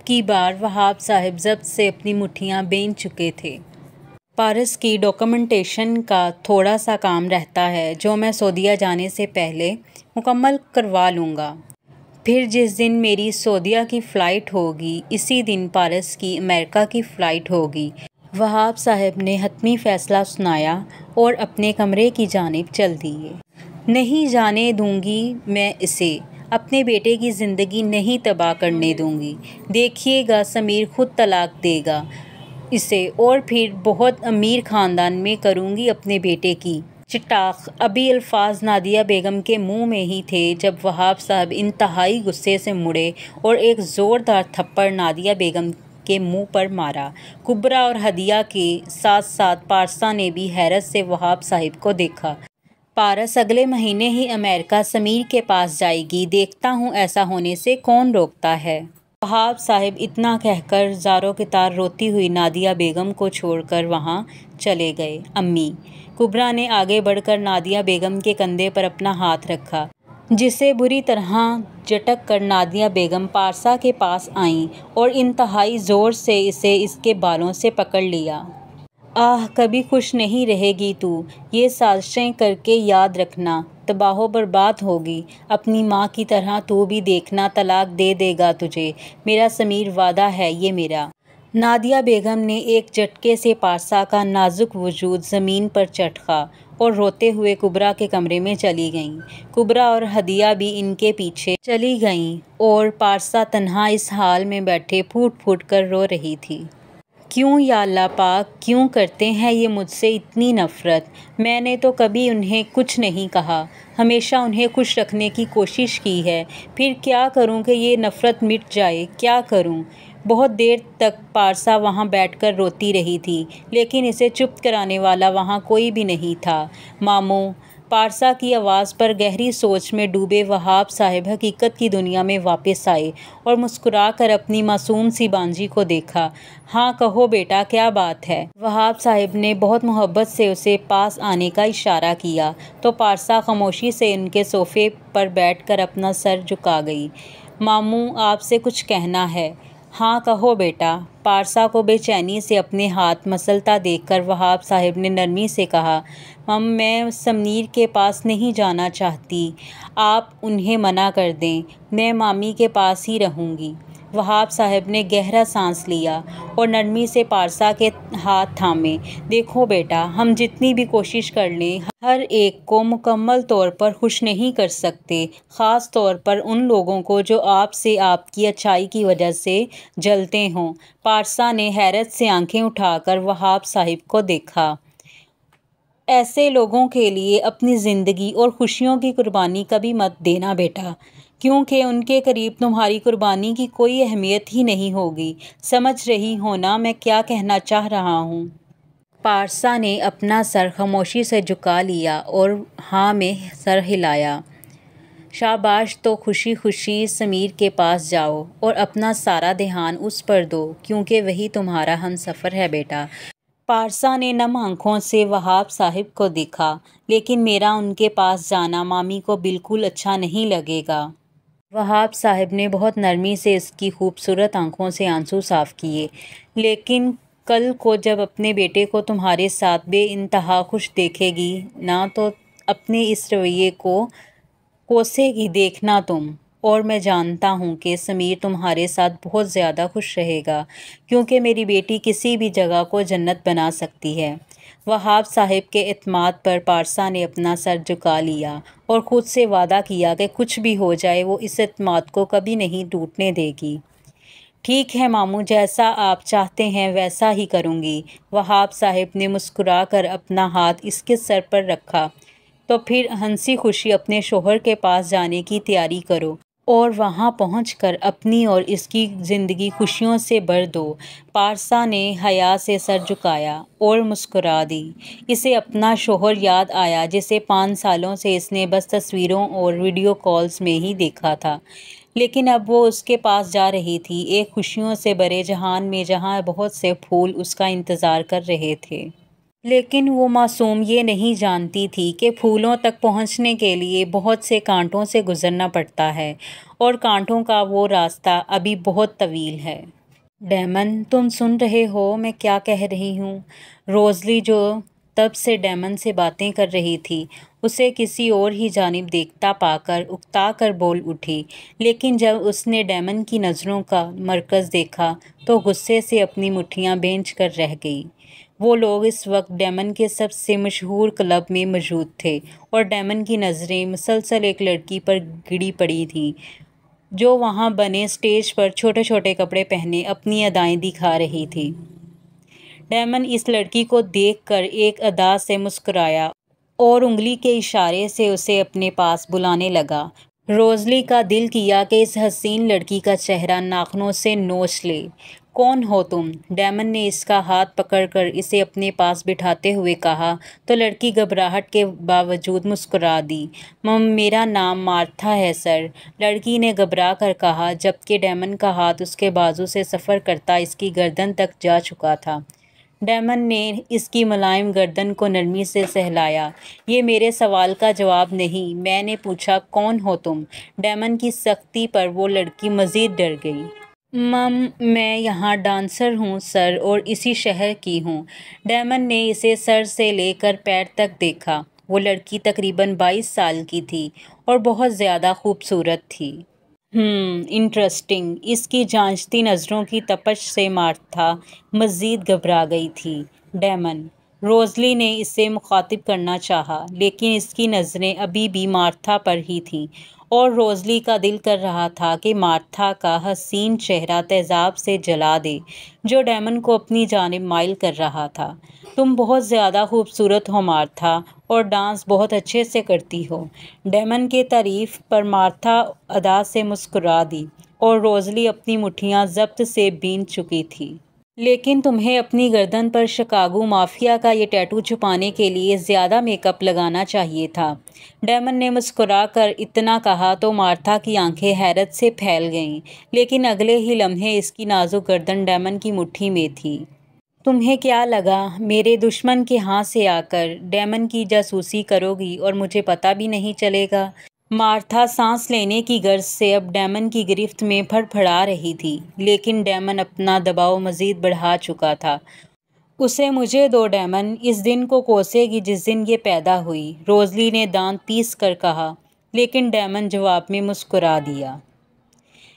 کی بار وہاب صاحب ضبط سے اپنی مٹھیاں بین چکے تھے۔ پارس کی ڈاکومنٹیشن کا تھوڑا سا کام رہتا ہے جو میں سعودیہ جانے سے پہلے مکمل کروا لوں گا۔ پھر جس دن میری سعودیہ کی فلائٹ ہوگی اسی دن پارس کی امریکہ کی فلائٹ ہوگی۔ وہاب صاحب نے حتمی فیصلہ سنایا اور اپنے کمرے کی جانب چل دیے۔ نہیں جانے دوں گی میں اسے، اپنے بیٹے کی زندگی نہیں تباہ کرنے دوں گی۔ دیکھیے گا سمیر خود طلاق دے گا اسے اور پھر بہت امیر خاندان میں کروں گی اپنے بیٹے کی چٹاق۔ ابھی الفاظ نادیہ بیگم کے منہ میں ہی تھے جب وہاب صاحب انتہائی غصے سے مڑے اور ایک زوردار تھپڑ نادیہ بیگم کے منہ پر مارا۔ کبریٰ اور ہدیہ کے ساتھ ساتھ پارسا نے بھی حیرت سے وہاب صاحب کو دیکھا۔ پارس اگلے مہینے ہی امریکہ سمیر کے پاس جائے گی، دیکھتا ہوں ایسا ہونے سے کون روکتا ہے۔ وہاب صاحب اتنا کہہ کر زاروں کی طرح روتی ہوئی نادیہ بیگم کو چھوڑ کر وہاں چلے گئے۔ امی کبریٰ نے آگے بڑھ کر نادیہ بیگم کے کندھے پر اپنا ہاتھ رکھا، جسے بری طرح جھٹک کر نادیہ بیگم پارسا کے پاس آئیں اور انتہائی زور سے اسے اس کے بالوں سے پکڑ لیا۔ آہ کبھی خوش نہیں رہے گی تو، یہ سازشیں کر کے یاد رکھنا، تباہ و برباد ہوگی۔ اپنی ماں کی طرح تو بھی دیکھنا، طلاق دے دے گا تجھے میرا سمیر، وعدہ ہے یہ میرا۔ نادیہ بیگم نے ایک جھٹکے سے پارسا کا نازک وجود زمین پر چٹخا اور روتے ہوئے کبریٰ کے کمرے میں چلی گئیں۔ کبریٰ اور ہدیہ بھی ان کے پیچھے چلی گئیں اور پارسا تنہا اس حال میں بیٹھے پھوٹ پھوٹ کر رو رہی تھی۔ کیوں یا اللہ پاک، کیوں کرتے ہیں یہ مجھ سے اتنی نفرت؟ میں نے تو کبھی انہیں کچھ نہیں کہا، ہمیشہ انہیں خوش رکھنے کی کوشش کی ہے، پھر کیا کروں کہ یہ نفرت مٹ جائے؟ کیا کروں؟ بہت دیر تک پارسا وہاں بیٹھ کر روتی رہی تھی، لیکن اسے چپ کرانے والا وہاں کوئی بھی نہیں تھا۔ ماموں، پارسا کی آواز پر گہری سوچ میں ڈوبے وہاب صاحب حقیقت کی دنیا میں واپس آئے اور مسکرا کر اپنی معصوم سی بانجی کو دیکھا۔ ہاں کہو بیٹا، کیا بات ہے؟ وہاب صاحب نے بہت محبت سے اسے پاس آنے کا اشارہ کیا تو پارسا خاموشی سے ان کے صوفے پر بیٹھ کر اپنا سر جھکا گئی۔ ماموں، آپ سے کچھ کہنا ہے۔ ہاں کہو بیٹا۔ پارسا کو بے چینی سے اپنے ہاتھ مسلتا دیکھ کر وہاب صاحب نے نرمی سے کہا، میں سمیر کے پاس نہیں جانا چاہتی، آپ انہیں منع کر دیں، میں مامی کے پاس ہی رہوں گی۔ وہاب صاحب نے گہرا سانس لیا اور نرمی سے پارسا کے ہاتھ تھامے۔ دیکھو بیٹا، ہم جتنی بھی کوشش کر لیں ہر ایک کو مکمل طور پر خوش نہیں کر سکتے، خاص طور پر ان لوگوں کو جو آپ سے آپ کی اچھائی کی وجہ سے جلتے ہوں۔ پارسا نے حیرت سے آنکھیں اٹھا کر وہاب صاحب کو دیکھا۔ ایسے لوگوں کے لیے اپنی زندگی اور خوشیوں کی قربانی کبھی مت دینا بیٹا، کیونکہ ان کے قریب تمہاری قربانی کی کوئی اہمیت ہی نہیں ہوگی۔ سمجھ رہی ہو نا میں کیا کہنا چاہ رہا ہوں؟ پارسا نے اپنا سر خاموشی سے جھکا لیا اور ہاں میں سر ہلایا۔ شاباش، تو خوشی خوشی سمیر کے پاس جاؤ اور اپنا سارا دھیان اس پر دو، کیونکہ وہی تمہارا ہمسفر ہے بیٹا۔ پارسا نے نم آنکھوں سے وہاب صاحب کو دیکھا، لیکن میرا ان کے پاس جانا مامی کو بالکل اچھا نہیں لگے گا۔ وہاب صاحب نے بہت نرمی سے اس کی خوبصورت آنکھوں سے آنسو صاف کیے۔ لیکن کل کو جب اپنے بیٹے کو تمہارے ساتھ بے انتہا خوش دیکھے گی نا تو اپنے اس رویے کو کوسے گی دیکھنا تم۔ اور میں جانتا ہوں کہ سمیر تمہارے ساتھ بہت زیادہ خوش رہے گا، کیونکہ میری بیٹی کسی بھی جگہ کو جنت بنا سکتی ہے۔ وہاب صاحب کے اعتماد پر پارسا نے اپنا سر جھکا لیا اور خود سے وعدہ کیا کہ کچھ بھی ہو جائے وہ اس اعتماد کو کبھی نہیں ٹوٹنے دے گی۔ ٹھیک ہے ماموں، جیسا آپ چاہتے ہیں ویسا ہی کروں گی۔ وہاب صاحب نے مسکرا کر اپنا ہاتھ اس کے سر پر رکھا، تو پھر ہنسی خوشی اپنے شوہر کے پاس جانے کی تیاری کرو اور وہاں پہنچ کر اپنی اور اس کی زندگی خوشیوں سے بھر دو۔ پارسا نے حیا سے سر جھکایا اور مسکرا دی۔ اسے اپنا شوہر یاد آیا جسے 5 سالوں سے اس نے بس تصویروں اور ویڈیو کالز میں ہی دیکھا تھا، لیکن اب وہ اس کے پاس جا رہی تھی، ایک خوشیوں سے بھرے جہان میں جہاں بہت سے پھول اس کا انتظار کر رہے تھے۔ لیکن وہ معصوم یہ نہیں جانتی تھی کہ پھولوں تک پہنچنے کے لیے بہت سے کانٹوں سے گزرنا پڑتا ہے اور کانٹوں کا وہ راستہ ابھی بہت طویل ہے۔ ڈیمن، تم سن رہے ہو میں کیا کہہ رہی ہوں؟ روزلی، جو تب سے ڈیمن سے باتیں کر رہی تھی، اسے کسی اور ہی جانب دیکھتا پا کر اکتا کر بول اٹھی، لیکن جب اس نے ڈیمن کی نظروں کا مرکز دیکھا تو غصے سے اپنی مٹھیاں بھینچ کر رہ گئی۔ وہ لوگ اس وقت ڈیمن کے سب سے مشہور کلب میں موجود تھے اور ڈیمن کی نظریں مسلسل ایک لڑکی پر گڑی پڑی تھیں جو وہاں بنے اسٹیج پر چھوٹے چھوٹے کپڑے پہنے اپنی ادائیں دکھا رہی تھی۔ ڈیمن اس لڑکی کو دیکھ کر ایک ادا سے مسکرایا اور انگلی کے اشارے سے اسے اپنے پاس بلانے لگا۔ روزلی کا دل کیا کہ اس حسین لڑکی کا چہرہ ناخنوں سے نوچ لے۔ کون ہو تم؟ ڈیمن نے اس کا ہاتھ پکڑ کر اسے اپنے پاس بٹھاتے ہوئے کہا تو لڑکی گھبراہٹ کے باوجود مسکرا دی۔ میرا نام مارتھا ہے سر، لڑکی نے گھبرا کر کہا، جبکہ ڈیمن کا ہاتھ اس کے بازو سے سفر کرتا اس کی گردن تک جا چکا تھا۔ ڈیمن نے اس کی ملائم گردن کو نرمی سے سہلایا۔ یہ میرے سوال کا جواب نہیں، میں نے پوچھا کون ہو تم؟ ڈیمن کی سختی پر وہ لڑکی مزید ڈر گئی۔ میں یہاں ڈانسر ہوں سر، اور اسی شہر کی ہوں۔ ڈیمن نے اسے سر سے لے کر پیر تک دیکھا۔ وہ لڑکی تقریباً 22 سال کی تھی اور بہت زیادہ خوبصورت تھی۔ انٹرسٹنگ۔ اس کی جانچتی نظروں کی تپش سے مارتھا مزید گھبرا گئی تھی۔ ڈیمن، روزلی نے اسے مخاطب کرنا چاہا، لیکن اس کی نظریں ابھی بھی مارتھا پر ہی تھیں اور روزلی کا دل کر رہا تھا کہ مارتھا کا حسین چہرہ تیزاب سے جلا دے جو ڈیمن کو اپنی جانب مائل کر رہا تھا۔ تم بہت زیادہ خوبصورت ہو مارتھا، اور ڈانس بہت اچھے سے کرتی ہو۔ ڈیمن کے تعریف پر مارتھا ادا سے مسکرا دی اور روزلی اپنی مٹھیاں ضبط سے بھیند چکی تھی۔ لیکن تمہیں اپنی گردن پر شکاگو مافیا کا یہ ٹیٹو چھپانے کے لیے زیادہ میک اپ لگانا چاہیے تھا۔ ڈیمن نے مسکرا کر اتنا کہا تو مارتھا کی آنکھیں حیرت سے پھیل گئیں، لیکن اگلے ہی لمحے اس کی نازک گردن ڈیمن کی مٹھی میں تھی۔ تمہیں کیا لگا میرے دشمن کے ہاں سے آ کر ڈیمن کی جاسوسی کرو گی اور مجھے پتہ بھی نہیں چلے گا؟ مارتھا سانس لینے کی غرض سے اب ڈیمن کی گرفت میں پھڑ پھڑا رہی تھی، لیکن ڈیمن اپنا دباؤ مزید بڑھا چکا تھا۔ اسے مجھے دو ڈیمن، اس دن کو کوسے گی جس دن یہ پیدا ہوئی، روزلی نے دانت پیس کر کہا، لیکن ڈیمن جواب میں مسکرا دیا۔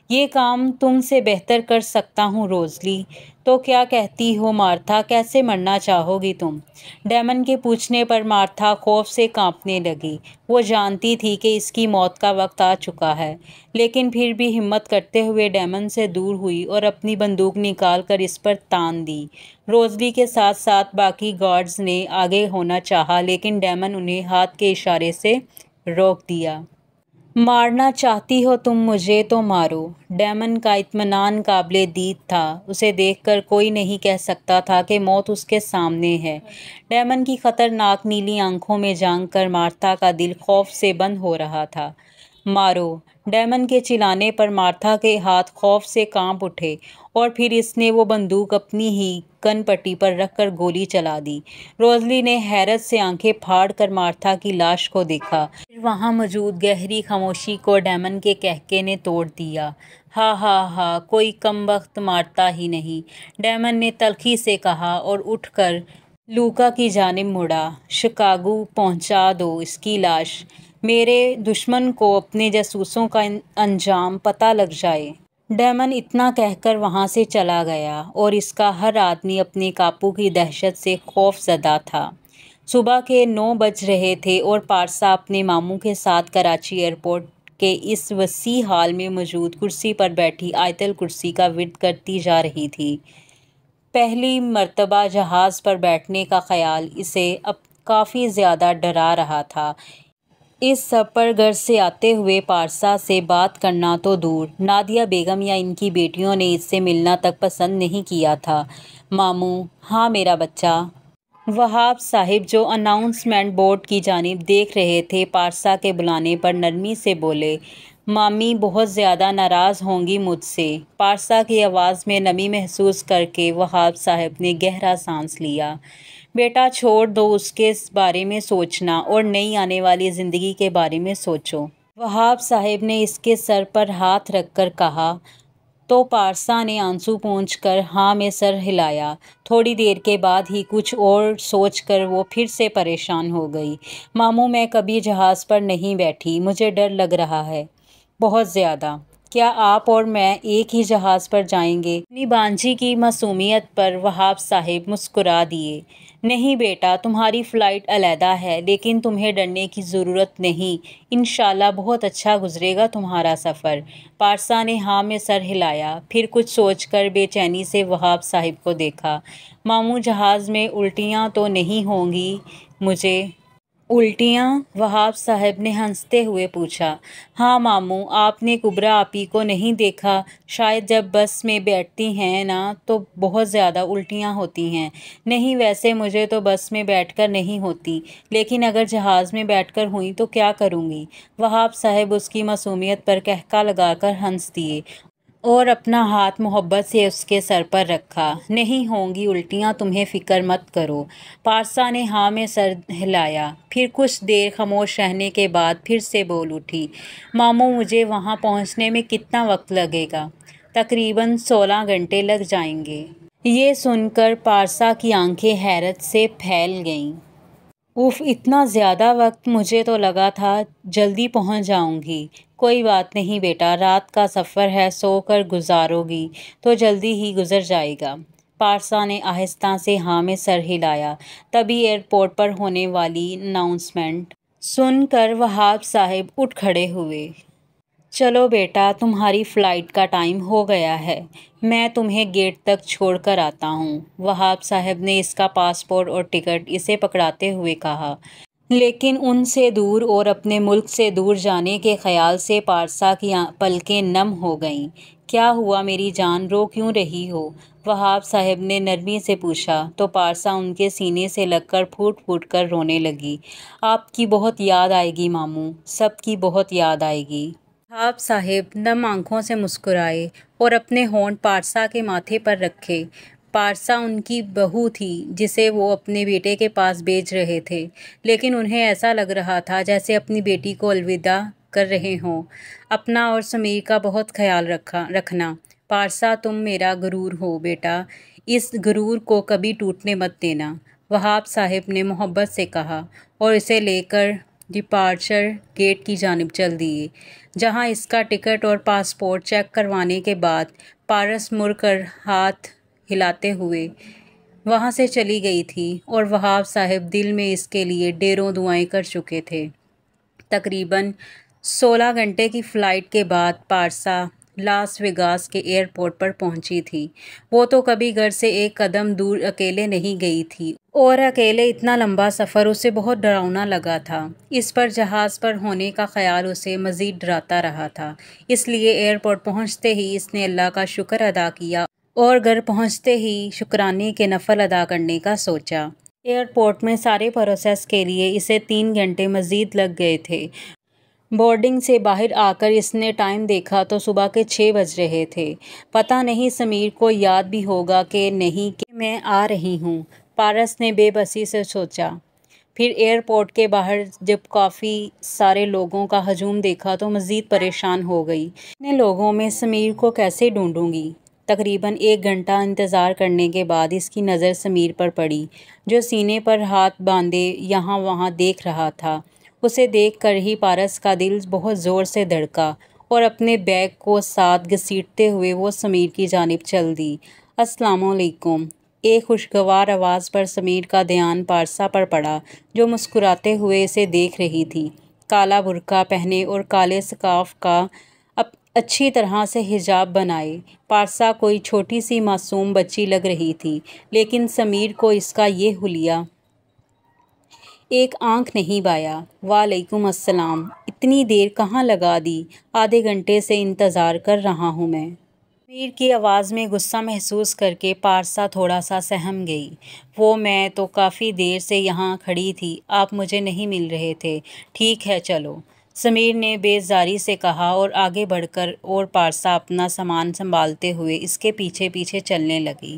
یہ کام تم سے بہتر کر سکتا ہوں روزلی۔ تو کیا کہتی ہو مارتھا، کیسے مرنا چاہو گی تم؟ ڈیمن کے پوچھنے پر مارتھا خوف سے کانپنے لگی۔ وہ جانتی تھی کہ اس کی موت کا وقت آ چکا ہے، لیکن پھر بھی ہمت کرتے ہوئے ڈیمن سے دور ہوئی اور اپنی بندوق نکال کر اس پر تان دی۔ روزلی کے ساتھ ساتھ باقی گارڈز نے آگے ہونا چاہا، لیکن ڈیمن انہیں ہاتھ کے اشارے سے روک دیا۔ مارنا چاہتی ہو تم مجھے تو مارو۔ ڈیمن کا اطمینان قابل دید تھا۔ اسے دیکھ کر کوئی نہیں کہہ سکتا تھا کہ موت اس کے سامنے ہے۔ ڈیمن کی خطرناک نیلی آنکھوں میں جھانک کر مارتھا کا دل خوف سے بند ہو رہا تھا۔ مارو! ڈیمن کے چلانے پر مارتھا کے ہاتھ خوف سے کانپ اٹھے اور پھر اس نے وہ بندوق اپنی ہی کن پٹی پر رکھ کر گولی چلا دی۔ روزلی نے حیرت سے آنکھیں پھاڑ کر مارتھا کی لاش کو دیکھا، پھر وہاں موجود گہری خاموشی کو ڈیمن کے قہقہے نے توڑ دیا۔ ہا ہا ہا، کوئی کم بخت مارتا ہی نہیں، ڈیمن نے تلخی سے کہا اور اٹھ کر لوکا کی جانب مڑا۔ شکاگو پہنچا دو اس کی لاش، میرے دشمن کو اپنے جاسوسوں کا انجام پتہ لگ جائے۔ ڈیمن اتنا کہہ کر وہاں سے چلا گیا اور اس کا ہر آدمی اپنے قابو کی دہشت سے خوف زدہ تھا۔ صبح کے 9 بج رہے تھے اور پارسا اپنے ماموں کے ساتھ کراچی ایئرپورٹ کے اس وسیع ہال میں موجود کرسی پر بیٹھی آیت الکرسی کا ورد کرتی جا رہی تھی۔ پہلی مرتبہ جہاز پر بیٹھنے کا خیال اسے اب کافی زیادہ ڈرا رہا تھا۔ اس سب پر گھر سے آتے ہوئے پارسا سے بات کرنا تو دور، نادیہ بیگم یا ان کی بیٹیوں نے اس سے ملنا تک پسند نہیں کیا تھا۔ ماموں! ہاں میرا بچہ؟ وہاب صاحب، جو اناؤنسمنٹ بورڈ کی جانب دیکھ رہے تھے، پارسا کے بلانے پر نرمی سے بولے، مامی بہت زیادہ ناراض ہوں گی مجھ سے۔ پارسا کی آواز میں نمی محسوس کر کے وہاب صاحب نے گہرا سانس لیا۔ بیٹا چھوڑ دو اس کے بارے میں سوچنا اور نئی آنے والی زندگی کے بارے میں سوچو۔ وہاب صاحب نے اس کے سر پر ہاتھ رکھ کر کہا تو پارسا نے آنسو پونچھ کر ہاں میں سر ہلایا۔ تھوڑی دیر کے بعد ہی کچھ اور سوچ کر وہ پھر سے پریشان ہو گئی۔ ماموں میں کبھی جہاز پر نہیں بیٹھی، مجھے ڈر لگ رہا ہے، بہت زیادہ۔ کیا آپ اور میں ایک ہی جہاز پر جائیں گے؟ اپنی بانجی کی معصومیت پر وہاب صاحب مسکرا دیے۔ نہیں بیٹا، تمہاری فلائٹ علیحدہ ہے، لیکن تمہیں ڈرنے کی ضرورت نہیں، انشاءاللہ بہت اچھا گزرے گا تمہارا سفر۔ پارسا نے ہاں میں سر ہلایا، پھر کچھ سوچ کر بے چینی سے وہاب صاحب کو دیکھا۔ ماموں جہاز میں الٹیاں تو نہیں ہوں گی مجھے؟ الٹیاں؟ وہاب صاحب نے ہنستے ہوئے پوچھا۔ ہاں ماموں، آپ نے کبریٰ آپی کو نہیں دیکھا؟ شاید جب بس میں بیٹھتی ہیں نا تو بہت زیادہ الٹیاں ہوتی ہیں۔ نہیں، ویسے مجھے تو بس میں بیٹھ کر نہیں ہوتی، لیکن اگر جہاز میں بیٹھ کر ہوئیں تو کیا کروں گی؟ وہاب صاحب اس کی معصومیت پر قہقہ لگا کر ہنس دیے اور اپنا ہاتھ محبت سے اس کے سر پر رکھا۔ نہیں ہوں گی الٹیاں، تمہیں فکر مت کرو۔ پارسا نے ہاں میں سر ہلایا، پھر کچھ دیر خاموش رہنے کے بعد پھر سے بول اٹھی۔ ماموں، مجھے وہاں پہنچنے میں کتنا وقت لگے گا؟ تقریباً 16 گھنٹے لگ جائیں گے۔ یہ سن کر پارسا کی آنکھیں حیرت سے پھیل گئیں۔ اف، اتنا زیادہ وقت! مجھے تو لگا تھا جلدی پہنچ جاؤں گی۔ کوئی بات نہیں بیٹا، رات کا سفر ہے، سو کر گزارو گی تو جلدی ہی گزر جائے گا۔ پارسا نے آہستہ سے ہاں میں سر ہلایا۔ تبھی ایئرپورٹ پر ہونے والی اناؤنسمنٹ سن کر وہاب صاحب اٹھ کھڑے ہوئے۔ چلو بیٹا، تمہاری فلائٹ کا ٹائم ہو گیا ہے، میں تمہیں گیٹ تک چھوڑ کر آتا ہوں۔ وہاب صاحب نے اس کا پاسپورٹ اور ٹکٹ اسے پکڑاتے ہوئے کہا۔ لیکن ان سے دور اور اپنے ملک سے دور جانے کے خیال سے پارسا کی پلکیں نم ہو گئیں۔ کیا ہوا میری جان، رو کیوں رہی ہو؟ وہاب صاحب نے نرمی سے پوچھا تو پارسا ان کے سینے سے لگ کر پھوٹ پھوٹ کر رونے لگی۔ آپ کی بہت یاد آئے گی ماموں، سب کی بہت یاد آئے گی۔ وہاب صاحب نم آنکھوں سے مسکرائے اور اپنے ہونٹ پارسا کے ماتھے پر رکھے۔ پارسا ان کی بہو تھی جسے وہ اپنے بیٹے کے پاس بھیج رہے تھے، لیکن انہیں ایسا لگ رہا تھا جیسے اپنی بیٹی کو الوداع کر رہے ہوں۔ اپنا اور سمیر کا بہت خیال رکھنا۔ پارسا، تم میرا غرور ہو بیٹا، اس غرور کو کبھی ٹوٹنے مت دینا، وہاب صاحب نے محبت سے کہا اور اسے لے کر ڈپارچر گیٹ کی جانب چل دیے، جہاں اس کا ٹکٹ اور پاسپورٹ چیک کروانے کے بعد پارس مڑ کر ہاتھ ہلاتے ہوئے وہاں سے چلی گئی تھی اور وہاب صاحب دل میں اس کے لیے ڈھیروں دعائیں کر چکے تھے۔ تقریباً 16 گھنٹے کی فلائٹ کے بعد پارسا لاس ویگاس کے ایئرپورٹ پر پہنچی تھی۔ وہ تو کبھی گھر سے ایک قدم دور اکیلے نہیں گئی تھی اور اکیلے اتنا لمبا سفر اسے بہت ڈراؤنا لگا تھا۔ اس پر جہاز پر ہونے کا خیال اسے مزید ڈراتا رہا تھا۔ اس لیے ایئرپورٹ پہنچتے ہی اس نے اللہ کا شکر ادا کیا اور گھر پہنچتے ہی شکرانے کے نفل ادا کرنے کا سوچا۔ ایئرپورٹ میں سارے پروسیس کے لیے اسے 3 گھنٹے مزید لگ گئے تھے۔ بورڈنگ سے باہر آ کر اس نے ٹائم دیکھا تو صبح کے 6 بج رہے تھے۔ پتہ نہیں سمیر کو یاد بھی ہوگا کہ نہیں کہ میں آ رہی ہوں، پارس نے بے بسی سے سوچا۔ پھر ایئرپورٹ کے باہر جب کافی سارے لوگوں کا ہجوم دیکھا تو مزید پریشان ہو گئی۔ اتنے لوگوں میں سمیر کو کیسے ڈھونڈوں گی؟ تقریباً 1 گھنٹہ انتظار کرنے کے بعد اس کی نظر سمیر پر پڑی، جو سینے پر ہاتھ باندھے یہاں وہاں دیکھ رہا تھا۔ اسے دیکھ کر ہی پارس کا دل بہت زور سے دھڑکا اور اپنے بیگ کو ساتھ گھسیٹتے ہوئے وہ سمیر کی جانب چل دی۔ السلام علیکم۔ ایک خوشگوار آواز پر سمیر کا دھیان پارسا پر پڑا، جو مسکراتے ہوئے اسے دیکھ رہی تھی۔ کالا برقع پہنے اور کالے سکارف کا اچھی طرح سے حجاب بنائے پارسا کوئی چھوٹی سی معصوم بچی لگ رہی تھی، لیکن سمیر کو اس کا یہ حلیہ ایک آنکھ نہیں بھایا۔ وعلیکم السلام، اتنی دیر کہاں لگا دی؟ آدھے گھنٹے سے انتظار کر رہا ہوں میں۔ سمیر کی آواز میں غصہ محسوس کر کے پارسا تھوڑا سا سہم گئی۔ میں تو کافی دیر سے یہاں کھڑی تھی، آپ مجھے نہیں مل رہے تھے۔ ٹھیک ہے چلو، سمیر نے بیزاری سے کہا اور آگے بڑھ کر اور پارسا اپنا سامان سنبھالتے ہوئے اس کے پیچھے پیچھے چلنے لگی۔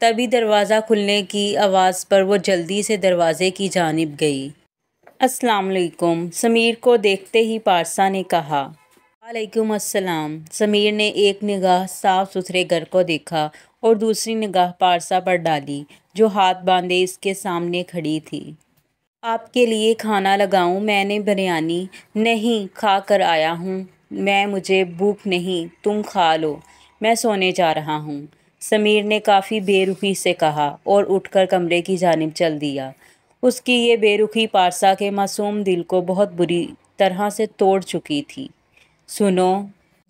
تبھی دروازہ کھلنے کی آواز پر وہ جلدی سے دروازے کی جانب گئی۔ السلام علیکم، سمیر کو دیکھتے ہی پارسا نے کہا۔ وعلیکم السلام۔ سمیر نے ایک نگاہ صاف ستھرے گھر کو دیکھا اور دوسری نگاہ پارسا پر ڈالی جو ہاتھ باندھے اس کے سامنے کھڑی تھی۔ آپ کے لیے کھانا لگاؤں؟ میں نے بریانی نہیں کھا کر آیا ہوں۔ مجھے بھوک نہیں، تم کھا لو، میں سونے جا رہا ہوں، سمیر نے کافی بے رخی سے کہا اور اٹھ کر کمرے کی جانب چل دیا۔ اس کی یہ بے رخی پارسا کے معصوم دل کو بہت بری طرح سے توڑ چکی تھی۔ سنو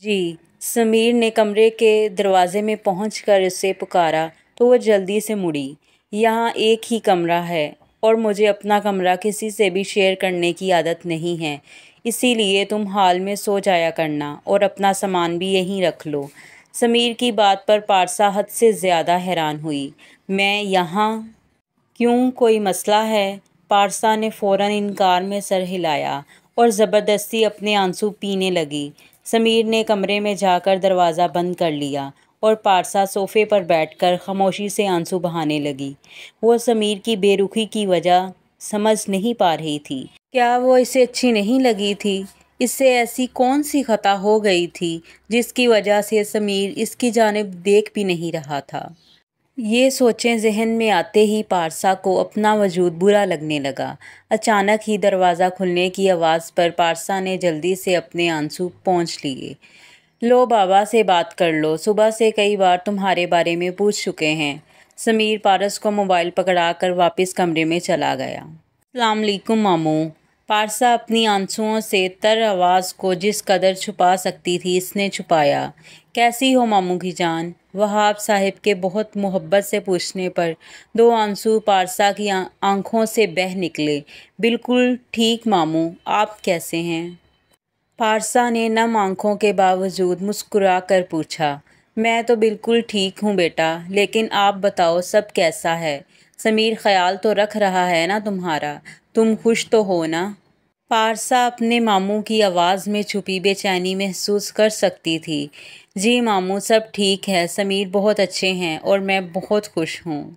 جی، سمیر نے کمرے کے دروازے میں پہنچ کر اسے پکارا تو وہ جلدی سے مڑی۔ یہاں ایک ہی کمرہ ہے اور مجھے اپنا کمرہ کسی سے بھی شیئر کرنے کی عادت نہیں ہے، اسی لیے تم ہال میں سو جایا کرنا اور اپنا سامان بھی یہیں رکھ لو۔ سمیر کی بات پر پارسا حد سے زیادہ حیران ہوئی۔ میں یہاں کیوں، کوئی مسئلہ ہے؟ پارسا نے فوراً انکار میں سر ہلایا اور زبردستی اپنے آنسو پینے لگی۔ سمیر نے کمرے میں جا کر دروازہ بند کر لیا اور پارسا صوفے پر بیٹھ کر خاموشی سے آنسو بہانے لگی۔ وہ سمیر کی بے رخی کی وجہ سمجھ نہیں پا رہی تھی۔ کیا وہ اسے اچھی نہیں لگی تھی؟ اس سے ایسی کون سی خطا ہو گئی تھی جس کی وجہ سے سمیر اس کی جانب دیکھ بھی نہیں رہا تھا؟ یہ سوچیں ذہن میں آتے ہی پارسا کو اپنا وجود برا لگنے لگا۔ اچانک ہی دروازہ کھلنے کی آواز پر پارسا نے جلدی سے اپنے آنسو پونچھ لیے۔ لو بابا سے بات کر لو، صبح سے کئی بار تمہارے بارے میں پوچھ چکے ہیں۔ سمیر پارس کو موبائل پکڑا کر واپس کمرے میں چلا گیا۔ السلام علیکم ماموں۔ پارسا اپنی آنسوؤں سے تر آواز کو جس قدر چھپا سکتی تھی اس نے چھپایا۔ کیسی ہو ماموں کی جان؟ وہاب صاحب کے بہت محبت سے پوچھنے پر دو آنسو پارسا کی آنکھوں سے بہہ نکلے۔ بالکل ٹھیک ماموں، آپ کیسے ہیں؟ پارسا نے نم آنکھوں کے باوجود مسکرا کر پوچھا۔ میں تو بالکل ٹھیک ہوں بیٹا، لیکن آپ بتاؤ سب کیسا ہے؟ سمیر خیال تو رکھ رہا ہے نا تمہارا؟ تم خوش تو ہو نا؟ پارسا اپنے ماموں کی آواز میں چھپی بے چینی محسوس کر سکتی تھی۔ جی ماموں، سب ٹھیک ہے، سمیر بہت اچھے ہیں اور میں بہت خوش ہوں۔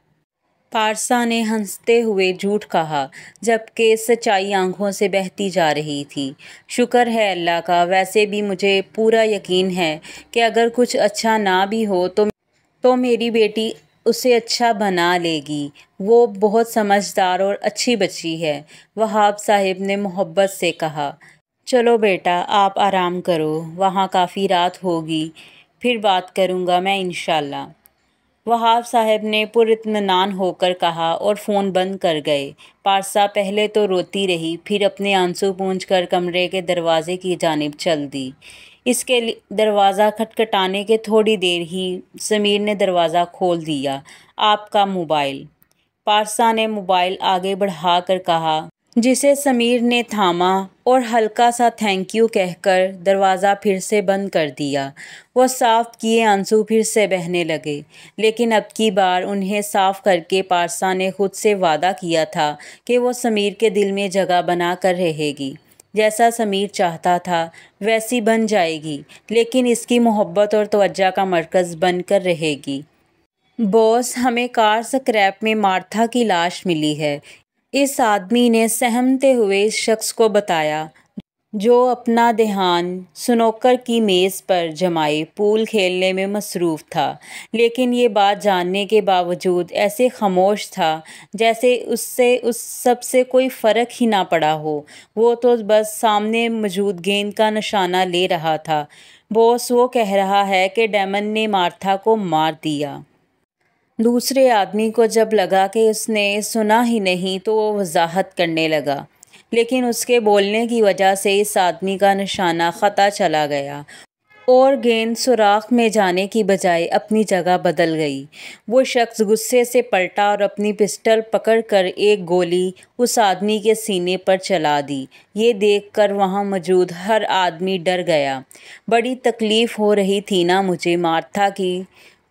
پارسا نے ہنستے ہوئے جھوٹ کہا جبکہ سچائی آنکھوں سے بہتی جا رہی تھی۔ شکر ہے اللہ کا، ویسے بھی مجھے پورا یقین ہے کہ اگر کچھ اچھا نہ بھی ہو تو میری بیٹی اسے اچھا بنا لے گی، وہ بہت سمجھدار اور اچھی بچی ہے، وہاب صاحب نے محبت سے کہا۔ چلو بیٹا آپ آرام کرو، وہاں کافی رات ہوگی، پھر بات کروں گا میں انشاءاللہ، وہاب صاحب نے پر اطمینان ہو کر کہا اور فون بند کر گئے۔ پارسا پہلے تو روتی رہی، پھر اپنے آنسو پونچھ کر کمرے کے دروازے کی جانب چل دی۔ اس کے دروازہ کھٹکھٹانے کے تھوڑی دیر ہی سمیر نے دروازہ کھول دیا۔ آپ کا موبائل؟ پارسا نے موبائل آگے بڑھا کر کہا، جسے سمیر نے تھاما اور ہلکا سا تھینک یو کہہ کر دروازہ پھر سے بند کر دیا۔ وہ صاف کیے آنسو پھر سے بہنے لگے، لیکن اب کی بار انہیں صاف کر کے پارسا نے خود سے وعدہ کیا تھا کہ وہ سمیر کے دل میں جگہ بنا کر رہے گی۔ جیسا سمیر چاہتا تھا ویسی بن جائے گی، لیکن اس کی محبت اور توجہ کا مرکز بن کر رہے گی۔ باس، ہمیں کار سکریپ میں مارتھا کی لاش ملی ہے، اس آدمی نے سہمتے ہوئے اس شخص کو بتایا جو اپنا دھیان سنوکر کی میز پر جمائے پول کھیلنے میں مصروف تھا، لیکن یہ بات جاننے کے باوجود ایسے خاموش تھا جیسے اس سب سے کوئی فرق ہی نہ پڑا ہو۔ وہ تو بس سامنے موجود گیند کا نشانہ لے رہا تھا۔ باس، وہ کہہ رہا ہے کہ ڈیمن نے مارتھا کو مار دیا۔ دوسرے آدمی کو جب لگا کہ اس نے سنا ہی نہیں تو وہ وضاحت کرنے لگا، لیکن اس کے بولنے کی وجہ سے اس آدمی کا نشانہ خطا چلا گیا اور گیند سوراخ میں جانے کی بجائے اپنی جگہ بدل گئی۔ وہ شخص غصے سے پلٹا اور اپنی پسٹل پکڑ کر ایک گولی اس آدمی کے سینے پر چلا دی۔ یہ دیکھ کر وہاں موجود ہر آدمی ڈر گیا۔ بڑی تکلیف ہو رہی تھی نا مجھے مارتھا کی،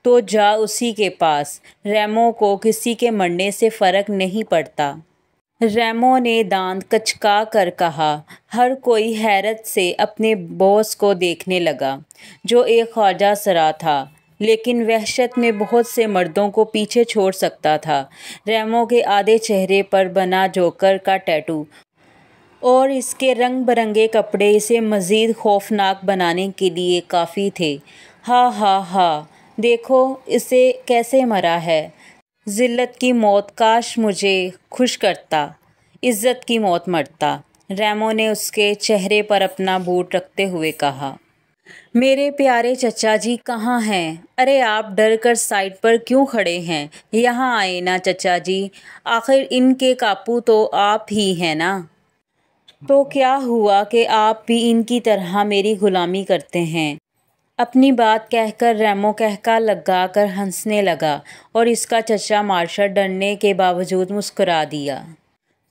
تو جا اسی کے پاس، ریمو کو کسی کے مرنے سے فرق نہیں پڑتا۔ ریمو نے دانت کچکا کر کہا۔ ہر کوئی حیرت سے اپنے باس کو دیکھنے لگا، جو ایک خواجہ سرا تھا۔ لیکن وحشت میں بہت سے مردوں کو پیچھے چھوڑ سکتا تھا۔ ریمو کے آدھے چہرے پر بنا جوکر کا ٹیٹو اور اس کے رنگ برنگے کپڑے اسے مزید خوفناک بنانے کے لیے کافی تھے۔ ہا ہا ہا، دیکھو اسے کیسے مرا ہے۔ ذلت کی موت، کاش مجھے خوش کرتا، عزت کی موت مرتا، ریمو نے اس کے چہرے پر اپنا بوٹ رکھتے ہوئے کہا۔ میرے پیارے چچا جی کہاں ہیں؟ ارے آپ ڈر کر سائڈ پر کیوں کھڑے ہیں؟ یہاں آئے نا چچا جی، آخر ان کے کاپو تو آپ ہی ہیں نا۔ تو کیا ہوا کہ آپ بھی ان کی طرح میری غلامی کرتے ہیں؟ اپنی بات کہہ کر ریمو کہکا لگا کر ہنسنے لگا اور اس کا چچا مارشل ڈرنے کے باوجود مسکرا دیا۔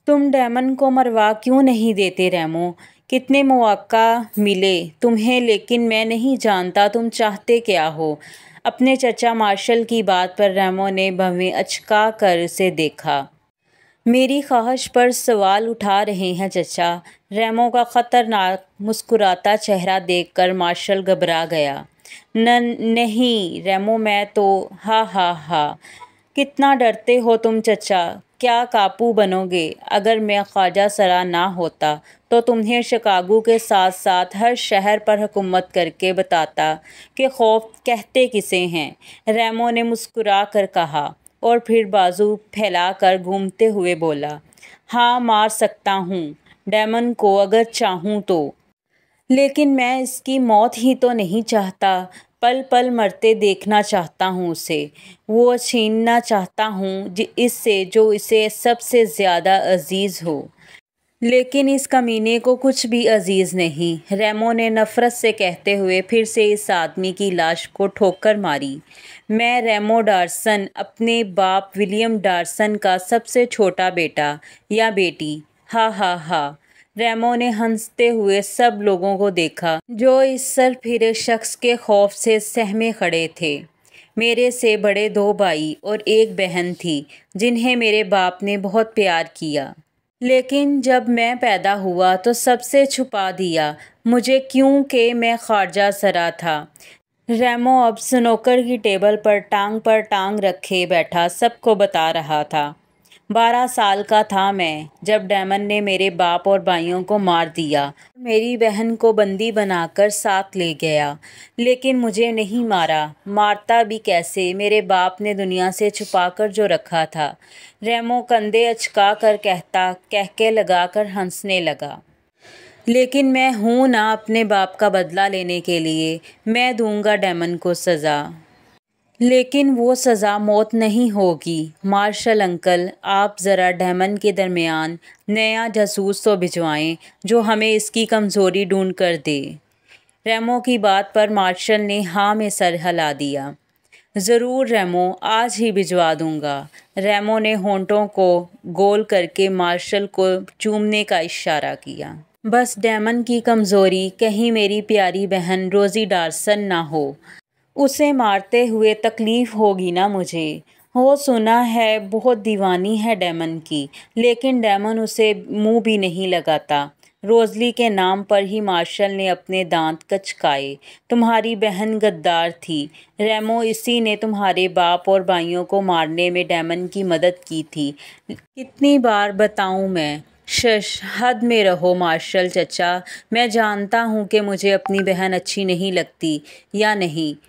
تم ڈیمن کو مروا کیوں نہیں دیتے ریمو؟ کتنے مواقع ملے تمہیں لیکن میں نہیں جانتا تم چاہتے کیا ہو۔ اپنے چچا مارشل کی بات پر ریمو نے بھویں اچکا کر اسے دیکھا۔ میری خواہش پر سوال اٹھا رہے ہیں چچا؟ ریمو کا خطرناک مسکراتا چہرہ دیکھ کر مارشل گھبرا گیا۔ نہیں ریمو، میں تو ہا ہا ہا، کتنا ڈرتے ہو تم چچا۔ کیا کاپو بنو گے؟ اگر میں خواجہ سرا نہ ہوتا تو تمہیں شکاگو کے ساتھ ساتھ ہر شہر پر حکومت کر کے بتاتا کہ خوف کہتے کسے ہیں، ریمو نے مسکرا کر کہا اور پھر بازو پھیلا کر گھومتے ہوئے بولا۔ ہاں مار سکتا ہوں ڈیمن کو اگر چاہوں تو، لیکن میں اس کی موت ہی تو نہیں چاہتا، پل پل مرتے دیکھنا چاہتا ہوں اسے، وہ چھیننا چاہتا ہوں اس سے جو اسے سب سے زیادہ عزیز ہو۔ لیکن اس کمینے کو کچھ بھی عزیز نہیں، ریمو نے نفرت سے کہتے ہوئے پھر سے اس آدمی کی لاش کو ٹھوکر ماری۔ میں ریمو ڈارسن، اپنے باپ ولیم ڈارسن کا سب سے چھوٹا بیٹا یا بیٹی۔ ہا ہا ہا، ریمو نے ہنستے ہوئے سب لوگوں کو دیکھا جو اس سر پھرے شخص کے خوف سے سہمے کھڑے تھے۔ میرے سے بڑے 2 بھائی اور 1 بہن تھی جنہیں میرے باپ نے بہت پیار کیا، لیکن جب میں پیدا ہوا تو سب سے چھپا دیا مجھے کیونکہ میں خواجہ سرا تھا۔ ریمو اب سنوکر کی ٹیبل پر ٹانگ رکھے بیٹھا سب کو بتا رہا تھا۔ 12 سال کا تھا میں جب ڈیمن نے میرے باپ اور بھائیوں کو مار دیا اور میری بہن کو بندی بنا کر ساتھ لے گیا، لیکن مجھے نہیں مارا۔ مارتا بھی کیسے؟ میرے باپ نے دنیا سے چھپا کر جو رکھا تھا، ریمو کندھے اچکا کر کہتا، کہکے لگا کر ہنسنے لگا۔ لیکن میں ہوں نا اپنے باپ کا بدلہ لینے کے لیے، میں دوں گا ڈیمن کو سزا۔ لیکن وہ سزا موت نہیں ہوگی۔ مارشل انکل، آپ ذرا ڈیمن کے درمیان نیا جاسوس تو بھجوائیں جو ہمیں اس کی کمزوری ڈھونڈ کر دے۔ ریمو کی بات پر مارشل نے ہاں میں سر ہلا دیا۔ ضرور ریمو، آج ہی بھجوا دوں گا۔ ریمو نے ہونٹوں کو گول کر کے مارشل کو چومنے کا اشارہ کیا۔ بس ڈیمن کی کمزوری کہیں میری پیاری بہن روزی ڈارسن نہ ہو، اسے مارتے ہوئے تکلیف ہوگی نا مجھے۔ وہ سنا ہے بہت دیوانی ہے ڈیمن کی، لیکن ڈیمن اسے منہ بھی نہیں لگاتا۔ روزلی کے نام پر ہی مارشل نے اپنے دانت کچکائے۔ تمہاری بہن غدار تھی ریمو، اسی نے تمہارے باپ اور بھائیوں کو مارنے میں ڈیمن کی مدد کی تھی۔ کتنی بار بتاؤں میں؟ شش، حد میں رہو مارشل چچا، میں جانتا ہوں کہ مجھے اپنی بہن اچھی نہیں لگتی یا نہیں،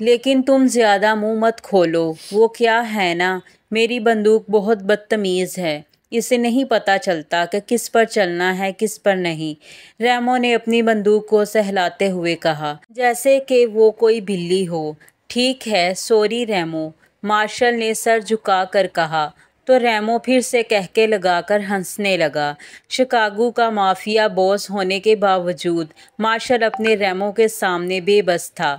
لیکن تم زیادہ منہ مت کھولو۔ وہ کیا ہے نا، میری بندوق بہت بدتمیز ہے، اسے نہیں پتہ چلتا کہ کس پر چلنا ہے کس پر نہیں، ریمو نے اپنی بندوق کو سہلاتے ہوئے کہا جیسے کہ وہ کوئی بلی ہو۔ ٹھیک ہے، سوری ریمو، مارشل نے سر جھکا کر کہا تو ریمو پھر سے کہکے لگا کر ہنسنے لگا۔ شکاگو کا مافیا باس ہونے کے باوجود مارشل اپنے ریمو کے سامنے بے بس تھا،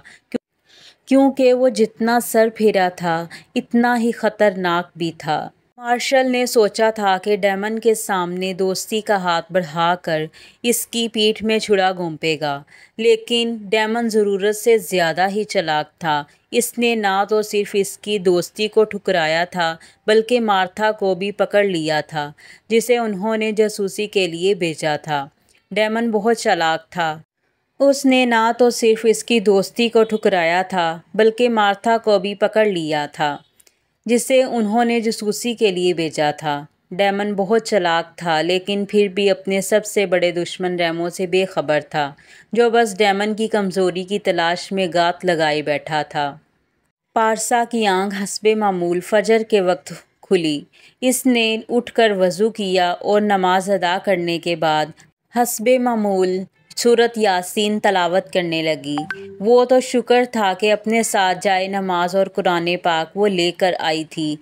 کیونکہ وہ جتنا سر پھرا تھا اتنا ہی خطرناک بھی تھا۔ مارشل نے سوچا تھا کہ ڈیمن کے سامنے دوستی کا ہاتھ بڑھا کر اس کی پیٹھ میں چھڑا گھونپے گا، لیکن ڈیمن ضرورت سے زیادہ ہی چالاک تھا۔ اس نے نہ تو صرف اس کی دوستی کو ٹھکرایا تھا بلکہ مارتھا کو بھی پکڑ لیا تھا جسے انہوں نے جاسوسی کے لیے بھیجا تھا۔ ڈیمن بہت چالاک تھا، اس نے نہ تو صرف اس کی دوستی کو ٹھکرایا تھا بلکہ مارتھا کو بھی پکڑ لیا تھا، جسے انہوں نے جاسوسی کے لیے بھیجا تھا۔ ڈیمن بہت چالاک تھا لیکن پھر بھی اپنے سب سے بڑے دشمن ریمو سے بے خبر تھا، جو بس ڈیمن کی کمزوری کی تلاش میں گات لگائے بیٹھا تھا۔ پارسا کی آنکھ حسب معمول فجر کے وقت کھلی۔ اس نے اٹھ کر وضو کیا اور نماز ادا کرنے کے بعد حسب معمول سورۃ یاسین تلاوت کرنے لگی۔ وہ تو شکر تھا کہ اپنے ساتھ جائے نماز اور قرآن پاک وہ لے کر آئی تھی،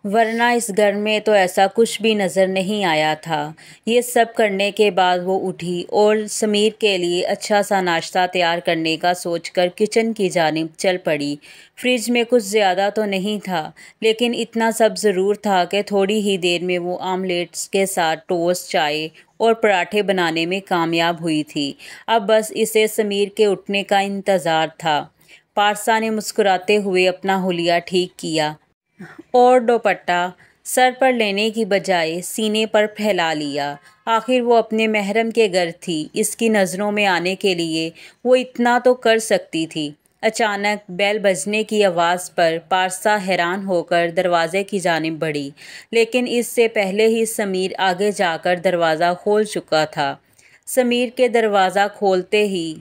ورنہ اس گھر میں تو ایسا کچھ بھی نظر نہیں آیا تھا۔ یہ سب کرنے کے بعد وہ اٹھی اور سمیر کے لیے اچھا سا ناشتہ تیار کرنے کا سوچ کر کچن کی جانب چل پڑی۔ فریج میں کچھ زیادہ تو نہیں تھا لیکن اتنا سب ضرور تھا کہ تھوڑی ہی دیر میں وہ آملیٹس کے ساتھ ٹوسٹ، چائے اور پراٹھے بنانے میں کامیاب ہوئی تھی۔ اب بس اسے سمیر کے اٹھنے کا انتظار تھا۔ پارسا نے مسکراتے ہوئے اپنا حلیہ ٹھیک کیا اور دوپٹہ سر پر لینے کی بجائے سینے پر پھیلا لیا۔ آخر وہ اپنے محرم کے گھر تھی، اس کی نظروں میں آنے کے لیے وہ اتنا تو کر سکتی تھی۔ اچانک بیل بجنے کی آواز پر پارسا حیران ہو کر دروازے کی جانب بڑھی، لیکن اس سے پہلے ہی سمیر آگے جا کر دروازہ کھول چکا تھا۔ سمیر کے دروازہ کھولتے ہی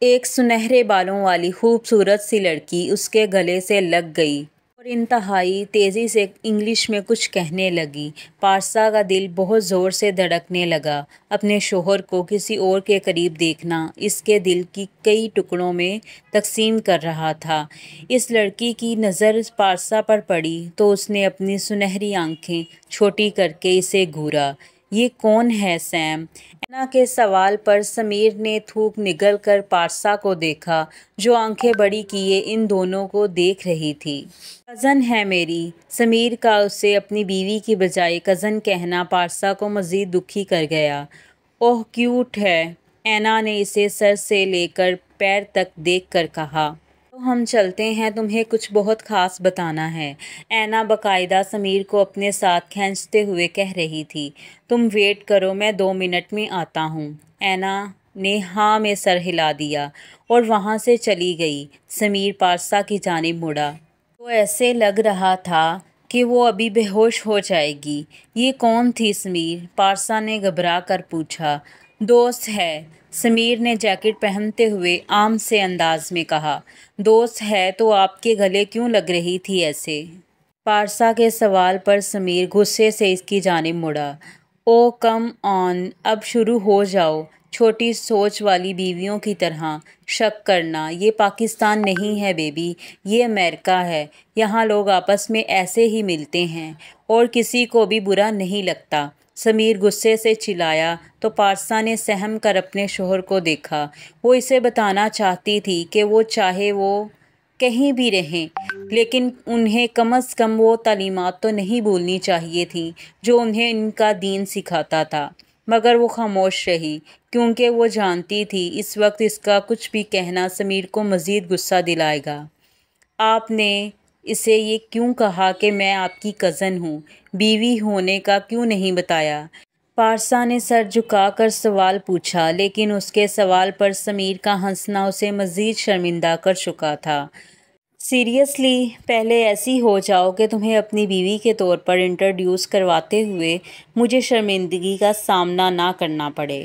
ایک سنہرے بالوں والی خوبصورت سی لڑکی اس کے گلے سے لگ گئی اور انتہائی تیزی سے انگلش میں کچھ کہنے لگی۔ پارسا کا دل بہت زور سے دھڑکنے لگا۔ اپنے شوہر کو کسی اور کے قریب دیکھنا اس کے دل کی کئی ٹکڑوں میں تقسیم کر رہا تھا۔ اس لڑکی کی نظر پارسا پر پڑی تو اس نے اپنی سنہری آنکھیں چھوٹی کر کے اسے گھورا۔ یہ کون ہے سیم؟ اینا کے سوال پر سمیر نے تھوک نگل کر پارسا کو دیکھا، جو آنکھیں بڑی کیے ان دونوں کو دیکھ رہی تھی۔ کزن ہے میری۔ سمیر کا اسے اپنی بیوی کی بجائے کزن کہنا پارسا کو مزید دکھی کر گیا۔ اوہ کیوٹ ہے، اینا نے اسے سر سے لے کر پیر تک دیکھ کر کہا۔ تو ہم چلتے ہیں، تمہیں کچھ بہت خاص بتانا ہے، اینا باقاعدہ سمیر کو اپنے ساتھ کھینچتے ہوئے کہہ رہی تھی۔ تم ویٹ کرو، میں 2 منٹ میں آتا ہوں۔ اینا نے ہاں میں سر ہلا دیا اور وہاں سے چلی گئی۔ سمیر پارسا کی جانب مڑا تو ایسے لگ رہا تھا کہ وہ ابھی بے ہوش ہو جائے گی۔ یہ کون تھی سمیر؟ پارسا نے گھبرا کر پوچھا۔ دوست ہے، سمیر نے جیکٹ پہنتے ہوئے عام سے انداز میں کہا۔ دوست ہے تو آپ کے گلے کیوں لگ رہی تھی ایسے؟ پارسا کے سوال پر سمیر غصے سے اس کی جانب مڑا۔ او کم آن، اب شروع ہو جاؤ، چھوٹی سوچ والی بیویوں کی طرح شک کرنا۔ یہ پاکستان نہیں ہے بیبی، یہ امریکہ ہے۔ یہاں لوگ آپس میں ایسے ہی ملتے ہیں اور کسی کو بھی برا نہیں لگتا۔ سمیر غصے سے چلایا تو پارسا نے سہم کر اپنے شوہر کو دیکھا۔ وہ اسے بتانا چاہتی تھی کہ وہ چاہے وہ کہیں بھی رہیں لیکن انہیں کم از کم وہ تعلیمات تو نہیں بھولنی چاہیے تھیں جو انہیں ان کا دین سکھاتا تھا، مگر وہ خاموش رہی کیونکہ وہ جانتی تھی اس وقت اس کا کچھ بھی کہنا سمیر کو مزید غصہ دلائے گا۔ آپ نے اسے یہ کیوں کہا کہ میں آپ کی کزن ہوں؟ بیوی ہونے کا کیوں نہیں بتایا؟ پارسا نے سر جھکا کر سوال پوچھا، لیکن اس کے سوال پر سمیر کا ہنسنا اسے مزید شرمندہ کر چکا تھا۔ سیریسلی، پہلے ایسی ہو جاؤ کہ تمہیں اپنی بیوی کے طور پر انٹروڈیوس کرواتے ہوئے مجھے شرمندگی کا سامنا نہ کرنا پڑے۔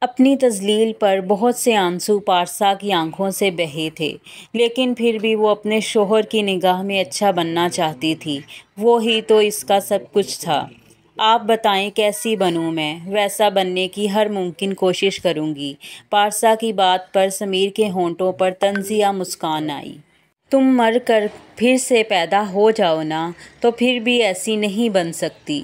اپنی تذلیل پر بہت سے آنسو پارسا کی آنکھوں سے بہے تھے، لیکن پھر بھی وہ اپنے شوہر کی نگاہ میں اچھا بننا چاہتی تھی۔ وہی تو اس کا سب کچھ تھا۔ آپ بتائیں کیسی بنوں میں؟ ویسا بننے کی ہر ممکن کوشش کروں گی۔ پارسا کی بات پر سمیر کے ہونٹوں پر طنزیہ مسکان آئی۔ تم مر کر پھر سے پیدا ہو جاؤ نا تو پھر بھی ایسی نہیں بن سکتی۔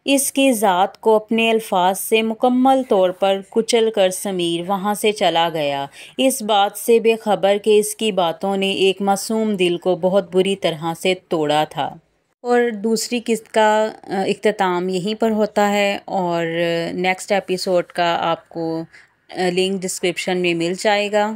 اس کی ذات کو اپنے الفاظ سے مکمل طور پر کچل کر سمیر وہاں سے چلا گیا، اس بات سے بے خبر کہ اس کی باتوں نے ایک معصوم دل کو بہت بری طرح سے توڑا تھا۔ اور دوسری قسط کا اختتام یہیں پر ہوتا ہے اور نیکسٹ ایپیسوڈ کا آپ کو لنک ڈسکرپشن میں مل جائے گا۔